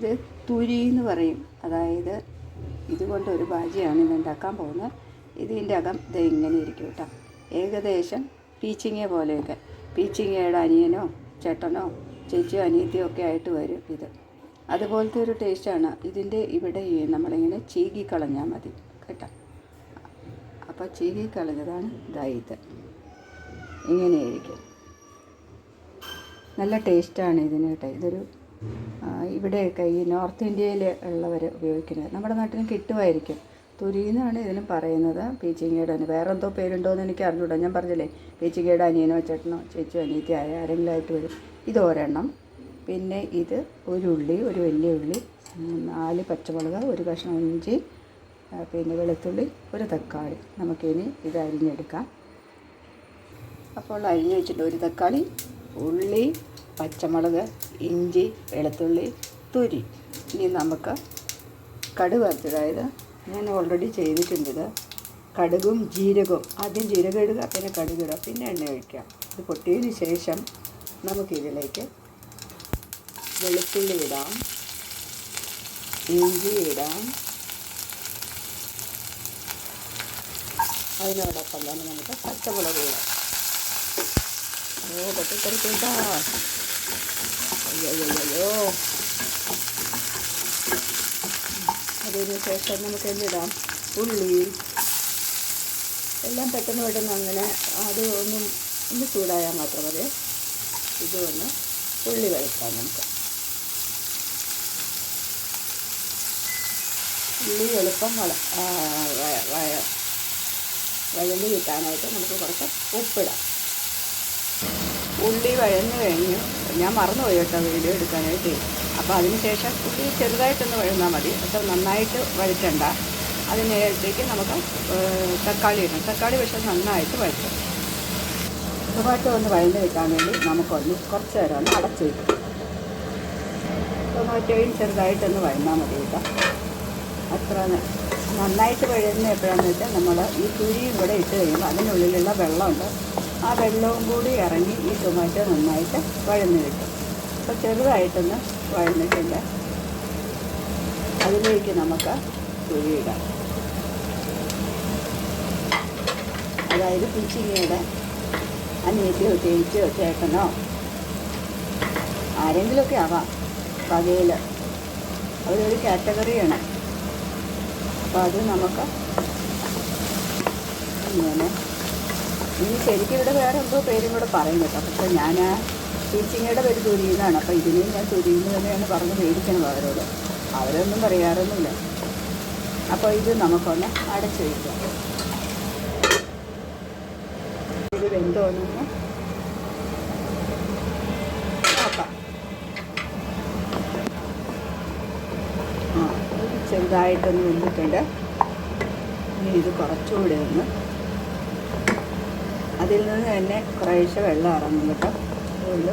ഇത് തുരി എന്ന് പറയും. അതായത് ഇതുകൊണ്ടൊരു ഭാജിയാണ് ഇന്ന് ഉണ്ടാക്കാൻ പോകുന്നത്. ഇതിൻ്റെ അകം ഇത് ഇങ്ങനെ ഇരിക്കും കേട്ടോ. ഏകദേശം പീച്ചിങ്ങ പോലെയൊക്കെ, പീച്ചിങ്ങയുടെ അനിയനോ ചേട്ടനോ ചേച്ചിയോ അനിയത്തിയോ ഒക്കെ ആയിട്ട് വരും ഇത്. അതുപോലത്തെ ഒരു ടേസ്റ്റാണ് ഇതിൻ്റെ. ഇവിടെ നമ്മളിങ്ങനെ ചീകിക്കളഞ്ഞാൽ മതി കേട്ടോ. അപ്പോൾ ചീകിക്കളഞ്ഞതാണ് ഇത്. ഇങ്ങനെയായിരിക്കും. നല്ല ടേസ്റ്റാണ് ഇതിന് കേട്ടോ. ഇതൊരു ഇവിടെയൊക്കെ ഈ നോർത്ത് ഇന്ത്യയിൽ ഉള്ളവർ ഉപയോഗിക്കുന്നത്. നമ്മുടെ നാട്ടിലും കിട്ടുമായിരിക്കും. തുരി എന്നാണ് ഇതിനും പറയുന്നത്. പീച്ചിങ്ങയുടെ വേറെ എന്തോ പേരുണ്ടോ എന്ന് എനിക്ക് അറിഞ്ഞൂടാ. ഞാൻ പറഞ്ഞില്ലേ, പീച്ചിങ്ങയുടെ അനിയനോ ചേട്ടനോ ചേച്ചിയോ അനിയത്തി ആരെങ്കിലും ആയിട്ട് വരും. ഇത് ഒരെണ്ണം. പിന്നെ ഇത് ഒരു ഉള്ളി, ഒരു വലിയ ഉള്ളി, 4 പച്ചമുളക്, ഒരു കഷ്ണം ഇഞ്ചി, പിന്നെ വെളുത്തുള്ളി, ഒരു തക്കാളി. നമുക്കിനി ഇത് അരിഞ്ഞെടുക്കാം. അപ്പോൾ അരിഞ്ഞ് വെച്ചിട്ട് ഒരു തക്കാളി, ഉള്ളി, പച്ചമുളക്, ഇഞ്ചി, വെളുത്തുള്ളി, തുരി. ഇനി നമുക്ക് കടുക് വറുത്തതായത് ഞാൻ ഓൾറെഡി ചെയ്തിട്ടുണ്ട്. കടുകും ജീരകവും, ആദ്യം ജീരകം ഇടുക, പിന്നെ കടുക് ഇടുക, പിന്നെ എണ്ണ ഒഴിക്കുക. ഇത് പൊട്ടിയതിന് ശേഷം നമുക്കിതിലേക്ക് വെളുത്തുള്ളി ഇടാം, ഇഞ്ചി ഇടാം. അതിനോടൊപ്പം തന്നെ നമുക്ക് പച്ചമുളക് ഇടാം. പൊട്ടിത്തെറിക്കട്ടാ. അയ്യോ. അതിന് ശേഷം നമുക്ക് എന്തിടാം? ഉള്ളി. എല്ലാം പെട്ടെന്ന് അങ്ങനെ അത് ഒന്ന് ചൂടായാൽ മാത്രം മതി. ഇതൊന്ന് ഉള്ളി വഴറ്റാം നമുക്ക്. ഉള്ളി എളുപ്പം വഴന്ന് കിട്ടാനായിട്ട് നമുക്ക് കുറച്ച് ഉപ്പിടാം. ഉള്ളി വഴന്ന് കഴിഞ്ഞു. ഞാൻ മറന്നുപോയി കേട്ടോ വീഡിയോ എടുക്കാനായിട്ട്. അപ്പോൾ അതിന് ശേഷം ഉള്ളി ചെറുതായിട്ടൊന്ന് വഴന്നാൽ മതി. അത്ര നന്നായിട്ട് വഴറ്റണ്ട. അതിനേരത്തേക്ക് നമുക്ക് തക്കാളി ഇടണം. തക്കാളി പക്ഷേ നന്നായിട്ട് വഴറ്റും. ടൊമാറ്റോ ഒന്ന് വഴന്ന് കിട്ടാൻ വേണ്ടി നമുക്കൊന്ന് കുറച്ച് നേരം ഒന്ന് അടച്ച് വയ്ക്കും. ടൊമാറ്റോയും ചെറുതായിട്ടൊന്ന് വഴന്നാൽ മതി കേട്ടോ. അത്ര നന്നായിട്ട് വഴന്ന് എപ്പോഴാണെന്ന് വെച്ചാൽ നമ്മൾ ഈ തുരിയും ഇവിടെ ഇട്ട് കഴിയുമ്പോൾ അതിനുള്ളിലുള്ള വെള്ളമുണ്ട്. ആ വെള്ളവും കൂടി ഇറങ്ങി ഈ ടൊമാറ്റോ നന്നായിട്ട് വഴന്ന് കിട്ടും. അപ്പോൾ ചെറുതായിട്ടൊന്ന് വഴന്നിട്ടുണ്ട്. അതിലേക്ക് നമുക്ക് തുരി ഇടാം. അതായത് പീച്ചിങ്ങയുടെ അനിയത്തിയോ ചേച്ചിയോ ചേട്ടനോ ആരെങ്കിലുമൊക്കെ ആവാം വകയിൽ. അതൊരു കാറ്റഗറിയാണ്. അപ്പോൾ അത് നമുക്ക് ഇങ്ങനെ ഇനി ശരിക്കും ഇവിടെ വേറെ എന്തോ പേരും കൂടെ പറയും കേട്ടോ. പക്ഷേ ഞാൻ പീച്ചിങ്ങയുടെ പേര് തുരി എന്നാണ്. അപ്പോൾ ഇതിനെയും ഞാൻ തുരി എന്ന് തന്നെയാണ് പറഞ്ഞ് മേടിക്കണത് അവരോട്. അവരൊന്നും പറയാറൊന്നുമില്ല. അപ്പോൾ ഇത് നമുക്കൊന്ന് അടച്ചു വയ്ക്കാം. ഇത് വെന്തോന്ന് നോക്കാം. ഇത് ചെറുതായിട്ടൊന്ന് വെന്തിട്ടുണ്ട്. ഇനി ഇത് കുറച്ചുകൂടെ ഒന്ന് അതിൽ നിന്ന് തന്നെ കുറേശ്ശെ വെള്ളം ഇറങ്ങും കേട്ടോ. അതുകൊണ്ട്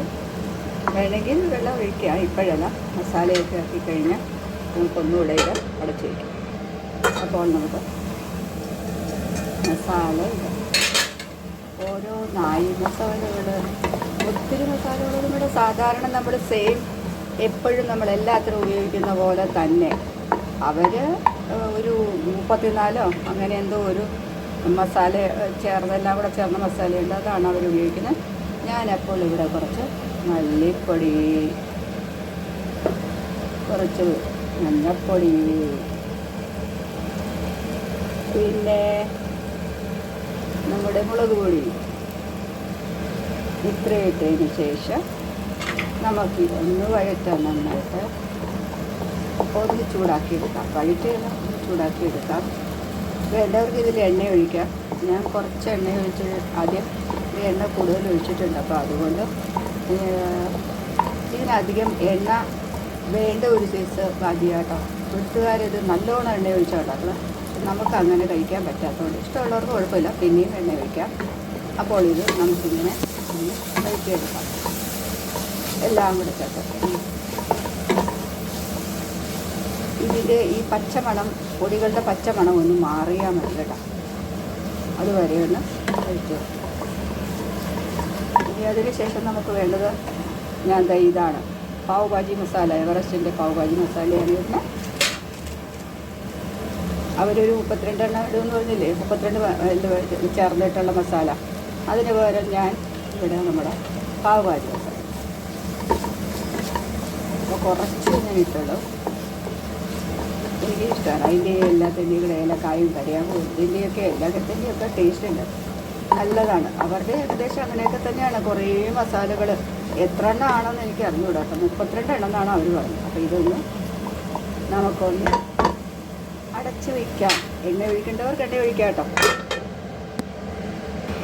വേണമെങ്കിൽ വെള്ളം ഒഴിക്കുക. ഇപ്പോഴല്ല, മസാലയൊക്കെ ആക്കിക്കഴിഞ്ഞാൽ നമുക്കൊന്നുകൂടെ ഇത് അടച്ചു വയ്ക്കാം. അപ്പോൾ നമുക്ക് മസാല ഇടാം. ഓരോ മസാലകൾ, ഒത്തിരി മസാലകളും കൂടെ സാധാരണ നമ്മൾ സെയിം എപ്പോഴും നമ്മളെല്ലാത്തിനും ഉപയോഗിക്കുന്ന പോലെ തന്നെ അവർ ഒരു 34 അങ്ങനെ എന്തോ ഒരു മസാല ചേർന്നെല്ലാം കൂടെ ചേർന്ന മസാലയുണ്ട്. അതാണ് അവർ ഉപയോഗിക്കുന്നത്. ഞാനപ്പോൾ ഇവിടെ കുറച്ച് മല്ലിപ്പൊടി, കുറച്ച് മഞ്ഞൾപ്പൊടി, പിന്നെ നമ്മുടെ മുളക് പൊടി ഇത്രയും ഇട്ടതിന് ശേഷം നമുക്കിതൊന്ന് വഴറ്റാൻ നന്നായിട്ട് ഒന്ന് ചൂടാക്കിയെടുക്കാം. വഴറ്റിയെല്ലാം ഒന്ന് ചൂടാക്കിയെടുക്കാം. വേണ്ടവർക്ക് ഇതിൽ എണ്ണ ഒഴിക്കാം. ഞാൻ കുറച്ച് എണ്ണ ഒഴിച്ച് ആദ്യം എണ്ണ കൂടുതൽ ഒഴിച്ചിട്ടുണ്ട്. അപ്പോൾ അതുകൊണ്ട് ഇതിനധികം എണ്ണ വേണ്ട ഒരു സൈസ് മതിയാട്ടോ. വീട്ടുകാരിത് നല്ലോണം എണ്ണ ഒഴിച്ചുണ്ടാക്കണം. നമുക്ക് അങ്ങനെ കഴിക്കാൻ പറ്റാത്തതുകൊണ്ട് ഇഷ്ടമുള്ളവർക്ക് കുഴപ്പമില്ല, പിന്നെയും എണ്ണ ഒഴിക്കാം. അപ്പോൾ ഇത് നമുക്കിങ്ങനെ വഴറ്റിയെടുക്കാം. എല്ലാം കൂടെ ചേർത്ത് ഇതിൻ്റെ ഈ പച്ചമണം, പൊടികളുടെ പച്ചമണം ഒന്ന് മാറിയാൽ മതി കേട്ടോ. അതുവരെ ഒന്ന് കഴിച്ചു. ഇനി അതിന് ശേഷം നമുക്ക് വേണ്ടത് ഇതാണ് പാവ് ഭാജി മസാല, എവറസ്റ്റിൻ്റെ പാവ് ഭാജി മസാലയാണ് ഇടുന്നത്. അവരൊരു 32 എണ്ണം ഇടുമെന്ന് പറഞ്ഞില്ലേ, 32 ചേർന്നിട്ടുള്ള മസാല. അതിന് പകരം ഞാൻ ഇവിടെ നമ്മുടെ പാവ് ഭാജി മസാല അപ്പോൾ കുറച്ച് ഞാൻ ഇട്ടുള്ളൂ. എനിക്ക് ഇഷ്ടമാണ് അതിൻ്റെ എല്ലാത്തിൻ്റെയും കൂടെ ഏലക്കായും കരിയാമ്പും ഇതിൻ്റെയൊക്കെ എല്ലാത്തിൻ്റെയൊക്കെ ടേസ്റ്റ് ഉണ്ട്, നല്ലതാണ്. അവരുടെ ഏകദേശം അങ്ങനെയൊക്കെ തന്നെയാണ്. കുറേ മസാലകൾ എത്ര എണ്ണം ആണെന്ന് എനിക്ക് അറിഞ്ഞുകൂടാ കേട്ടോ. 32 എണ്ണം എന്നാണ് അവർ പറഞ്ഞത്. അപ്പോൾ ഇതൊന്ന് നമുക്കൊന്ന് അടച്ച് വയ്ക്കാം. എണ്ണ ഒഴിക്കേണ്ടവർക്ക് എണ്ണ ഒഴിക്കാം കേട്ടോ.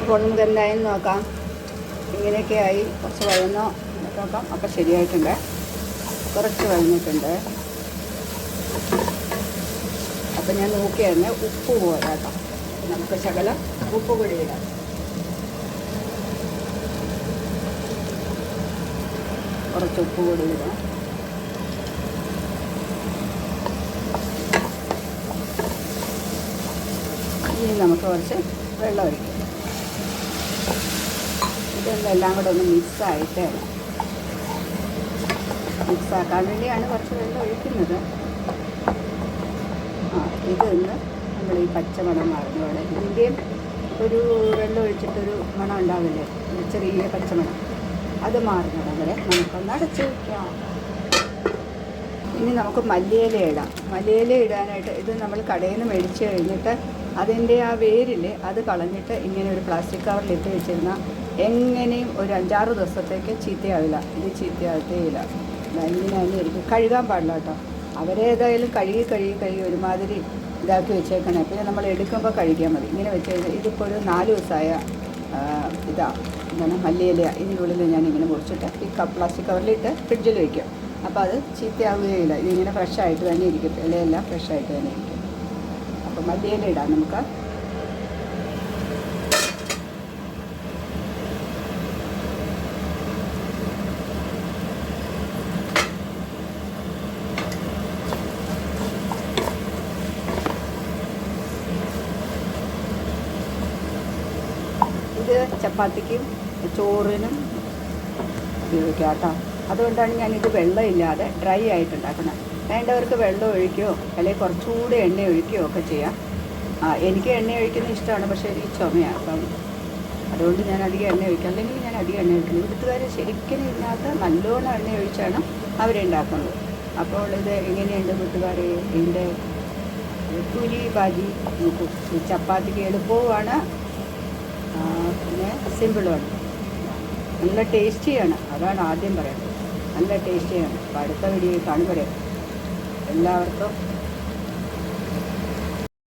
അപ്പോൾ നമുക്ക് എന്തായാലും നോക്കാം. ഇങ്ങനെയൊക്കെ ആയി കുറച്ച് വഴന്നോ നോക്കാം. അപ്പോൾ ശരിയായിട്ടുണ്ട്, കുറച്ച് വഴന്നിട്ടുണ്ട്. അപ്പം ഞാൻ നോക്കിയായിരുന്നു ഉപ്പ് പോരാ കേട്ടോ. നമുക്ക് ശകലം ഉപ്പ് പൊടി ഇടാം. കുറച്ച് ഉപ്പ് പൊടി ഇടാം. ഇനി നമുക്ക് കുറച്ച് വെള്ളം ഒഴിക്കാം. ഇതെല്ലാം കൂടെ ഒന്ന് മിക്സായിട്ട് മിക്സാക്കാൻ വേണ്ടിയാണ് കുറച്ച് വെള്ളം ഒഴിക്കുന്നത്. ഇതൊന്ന് നമ്മൾ ഈ പച്ചമണം മാറുന്നതോടെ ഇതിൻ്റെയും ഒരു വെള്ളം ഒഴിച്ചിട്ടൊരു മണം ഉണ്ടാവില്ലേ, ഒരു ചെറിയ പച്ചമണം, അത് മാറുന്നത് വരെ നമുക്കൊന്ന് അടച്ച് വയ്ക്കാം. ഇനി നമുക്ക് മല്ലിയില ഇടാം. മല്ലിയില ഇടാനായിട്ട് ഇത് നമ്മൾ കടയിൽ നിന്ന് മേടിച്ച് കഴിഞ്ഞിട്ട് അതിൻ്റെ ആ വേരിൽ അത് കളഞ്ഞിട്ട് ഇങ്ങനെ ഒരു പ്ലാസ്റ്റിക് കവറിലിട്ട് വെച്ചിരുന്നാൽ എങ്ങനെയും ഒരു 5-6 ദിവസത്തേക്ക് ചീത്തയാവില്ല. ഇത് ചീത്തയാകത്തേയില്ല. ഇങ്ങനെ തന്നെ ഇരിക്കും. കഴുകാൻ പാടില്ല കേട്ടോ. അവരേതായാലും കഴുകി ഒരുമാതിരി ഇതാക്കി വെച്ചേക്കണേ. പിന്നെ നമ്മൾ എടുക്കുമ്പോൾ കഴിക്കാൻ മതി. ഇങ്ങനെ വെച്ച് കഴിഞ്ഞാൽ ഇതിപ്പോൾ ഒരു 4 ദിവസമായ എന്താണ് മല്ലിയില ഇതിൻ്റെ ഉള്ളിൽ ഞാനിങ്ങനെ മുറിച്ചിട്ട് ഈ പ്ലാസ്റ്റിക് കവറിലിട്ട് ഫ്രിഡ്ജിൽ വയ്ക്കും. അപ്പോൾ അത് ചീത്തയാവുകയില്ല. ഇതിങ്ങനെ ഫ്രഷായിട്ട് തന്നെ ഇരിക്കും. ഇലയെല്ലാം ഫ്രഷായിട്ട് തന്നെ ഇരിക്കും. അപ്പോൾ മല്ലിയില ഇടാം നമുക്ക്. ഇത് ചപ്പാത്തിക്കും ചോറിനും ഉപയോഗിക്കാം കേട്ടോ. അതുകൊണ്ടാണ് ഞാനിത് വെള്ളമില്ലാതെ ഡ്രൈ ആയിട്ടുണ്ടാക്കുന്നത്. വേണ്ടവർക്ക് വെള്ളം ഒഴിക്കുകയോ അല്ലെങ്കിൽ കുറച്ചുകൂടെ എണ്ണ ഒഴിക്കുകയോ ഒക്കെ ചെയ്യാം. എനിക്ക് എണ്ണ ഒഴിക്കുന്നത് ഇഷ്ടമാണ്, പക്ഷേ എനിക്ക് ചുമയാണ്. അപ്പം അതുകൊണ്ട് ഞാൻ അധികം എണ്ണ ഒഴിക്കാം. അല്ലെങ്കിൽ ഞാൻ അധികം എണ്ണ ഒഴിക്കുന്നത്. ഇവിടുത്തുകാർ ശരിക്കും ഇതിനകത്ത് നല്ലോണം എണ്ണ ഒഴിച്ചാണ് അവരുണ്ടാക്കുന്നത്. അപ്പോൾ ഇത് എങ്ങനെയുണ്ട് കൂട്ടുകാരെ? ഇതിൻ്റെ പൂരി ഭാജി നോക്കൂ. ഈ ചപ്പാത്തിക്ക് എളുപ്പവുമാണ്, പിന്നെ സിമ്പിളുമാണ്. നല്ല ടേസ്റ്റിയാണ്. അതാണ് ആദ്യം പറയുന്നത്. നല്ല ടേസ്റ്റിയാണ്. അപ്പോൾ അടുത്ത വീഡിയോയിൽ കാണുമ്പോൾ എല്ലാവർക്കും